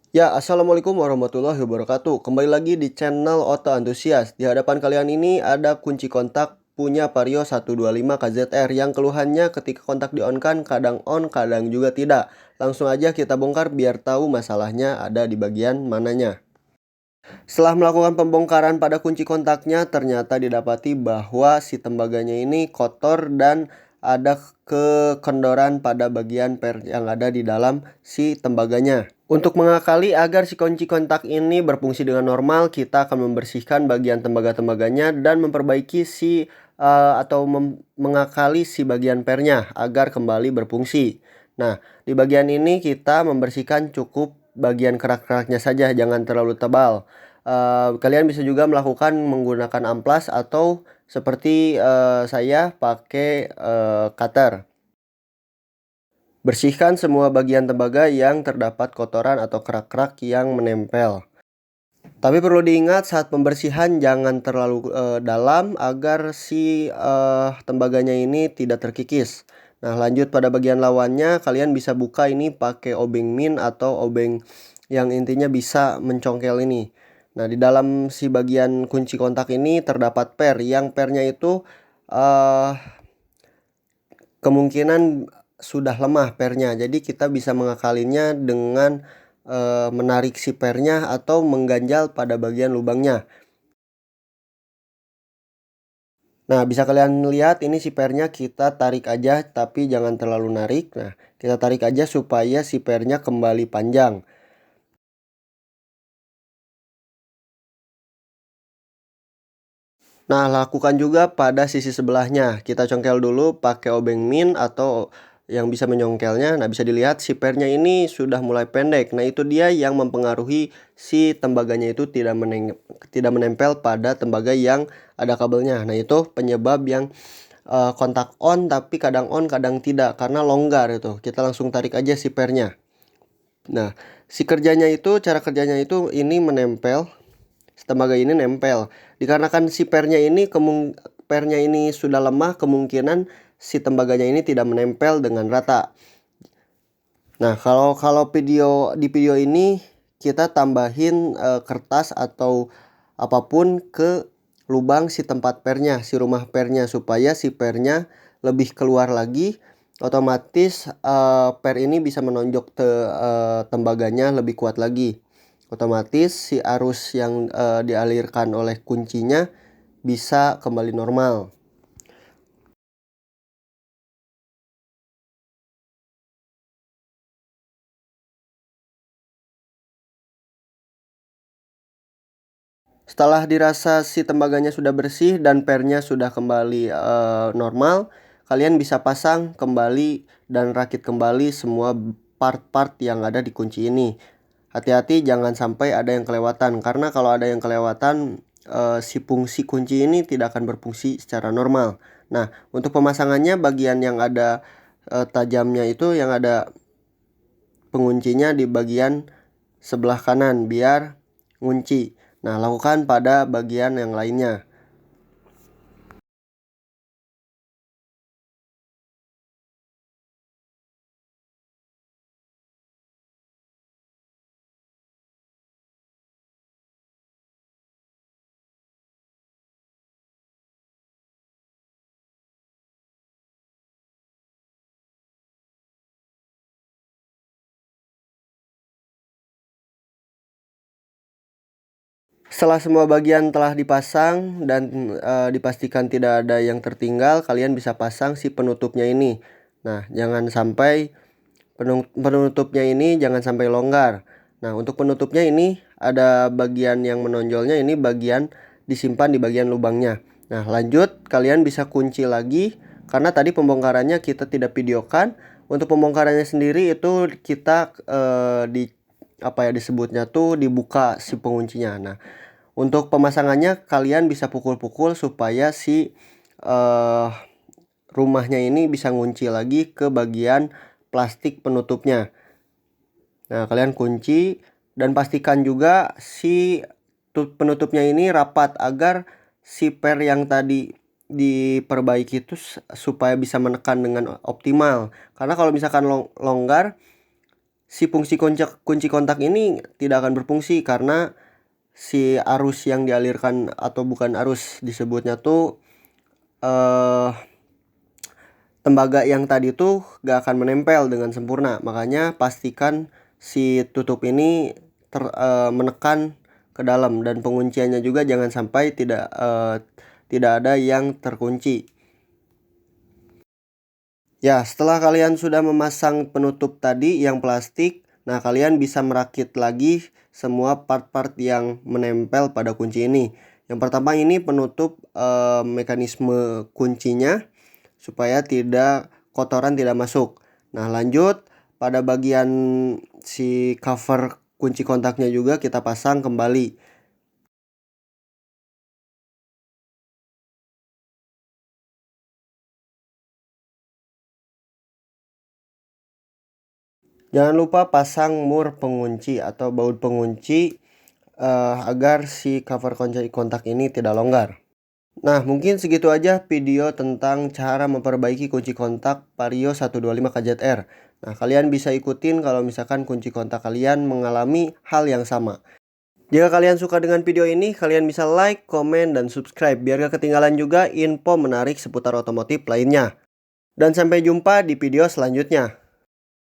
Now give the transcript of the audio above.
Ya, assalamualaikum warahmatullahi wabarakatuh. Kembali lagi di channel Oto Antusias. Di hadapan kalian ini ada kunci kontak punya Vario 125 KZR yang keluhannya ketika kontak di-on-kan kadang on, kadang juga tidak. Langsung aja kita bongkar biar tahu masalahnya ada di bagian mananya. Setelah melakukan pembongkaran pada kunci kontaknya, ternyata didapati bahwa si tembaganya ini kotor dan ada kekendoran pada bagian per yang ada di dalam si tembaganya. Untuk mengakali agar si kunci kontak ini berfungsi dengan normal, kita akan membersihkan bagian tembaga-tembaganya dan memperbaiki atau mengakali si bagian pernya agar kembali berfungsi. Nah, di bagian ini kita membersihkan cukup bagian kerak-keraknya saja, jangan terlalu tebal. Kalian bisa juga melakukan menggunakan amplas atau seperti saya pakai cutter. Bersihkan semua bagian tembaga yang terdapat kotoran atau kerak-kerak yang menempel. Tapi perlu diingat saat pembersihan jangan terlalu dalam agar si tembaganya ini tidak terkikis. Nah, lanjut pada bagian lawannya, kalian bisa buka ini pakai obeng min atau obeng yang intinya bisa mencongkel ini. Nah, di dalam si bagian kunci kontak ini terdapat per, yang pernya itu uh, kemungkinan sudah lemah pernya. Jadi kita bisa mengakalinya dengan menarik si pernya atau mengganjal pada bagian lubangnya. Nah, bisa kalian lihat ini si pernya kita tarik aja tapi jangan terlalu narik. Nah, kita tarik aja supaya si pernya kembali panjang. Nah, lakukan juga pada sisi sebelahnya. Kita congkel dulu pakai obeng min atau yang bisa menyongkelnya. Nah, bisa dilihat si pernya ini sudah mulai pendek. Nah, itu dia yang mempengaruhi si tembaganya itu tidak menempel pada tembaga yang ada kabelnya. Nah, itu penyebab yang kontak on kadang tidak karena longgar itu. Kita langsung tarik aja si pernya. Nah, cara kerjanya itu ini menempel. Tembaga ini nempel. Dikarenakan si pernya ini sudah lemah, kemungkinan si tembaganya ini tidak menempel dengan rata. Nah, kalau kalau di video ini kita tambahin kertas atau apapun ke lubang si tempat pernya, si rumah pernya supaya si pernya lebih keluar lagi. Otomatis per ini bisa menonjok tembaganya lebih kuat lagi. Otomatis si arus yang dialirkan oleh kuncinya bisa kembali normal. Setelah dirasa si tembaganya sudah bersih dan pernya sudah kembali normal, kalian bisa pasang kembali dan rakit kembali semua part-part yang ada di kunci ini. Hati-hati jangan sampai ada yang kelewatan karena kalau ada yang kelewatan si fungsi kunci ini tidak akan berfungsi secara normal. Nah, untuk pemasangannya bagian yang ada tajamnya itu yang ada penguncinya di bagian sebelah kanan biar ngunci. Nah, lakukan pada bagian yang lainnya. Setelah semua bagian telah dipasang dan dipastikan tidak ada yang tertinggal, kalian bisa pasang si penutupnya ini. Nah, jangan sampai penutupnya ini jangan sampai longgar. Nah, untuk penutupnya ini ada bagian yang menonjolnya, ini bagian disimpan di bagian lubangnya. Nah, lanjut kalian bisa kunci lagi karena tadi pembongkarannya kita tidak videokan. Untuk pembongkarannya sendiri itu kita di apa ya disebutnya tuh dibuka si penguncinya. Nah, untuk pemasangannya kalian bisa pukul-pukul supaya si eh, rumahnya ini bisa ngunci lagi ke bagian plastik penutupnya. Nah, kalian kunci dan pastikan juga si penutupnya ini rapat agar si per yang tadi diperbaiki itu supaya bisa menekan dengan optimal. Karena kalau misalkan longgar si fungsi kunci kontak ini tidak akan berfungsi karena si arus yang dialirkan, atau bukan arus disebutnya tuh, tembaga yang tadi tuh gak akan menempel dengan sempurna. Makanya pastikan si tutup ini menekan ke dalam, dan pengunciannya juga jangan sampai tidak ada yang terkunci. Ya, setelah kalian sudah memasang penutup tadi yang plastik, nah kalian bisa merakit lagi semua part-part yang menempel pada kunci ini. Yang pertama ini penutup mekanisme kuncinya supaya kotoran tidak masuk. Nah, lanjut pada bagian si cover kunci kontaknya juga kita pasang kembali. Jangan lupa pasang mur pengunci atau baut pengunci agar si cover kunci kontak ini tidak longgar. Nah, mungkin segitu aja video tentang cara memperbaiki kunci kontak Vario 125 KZR. Nah, kalian bisa ikutin kalau misalkan kunci kontak kalian mengalami hal yang sama. Jika kalian suka dengan video ini, kalian bisa like, komen, dan subscribe biar gak ketinggalan juga info menarik seputar otomotif lainnya. Dan sampai jumpa di video selanjutnya.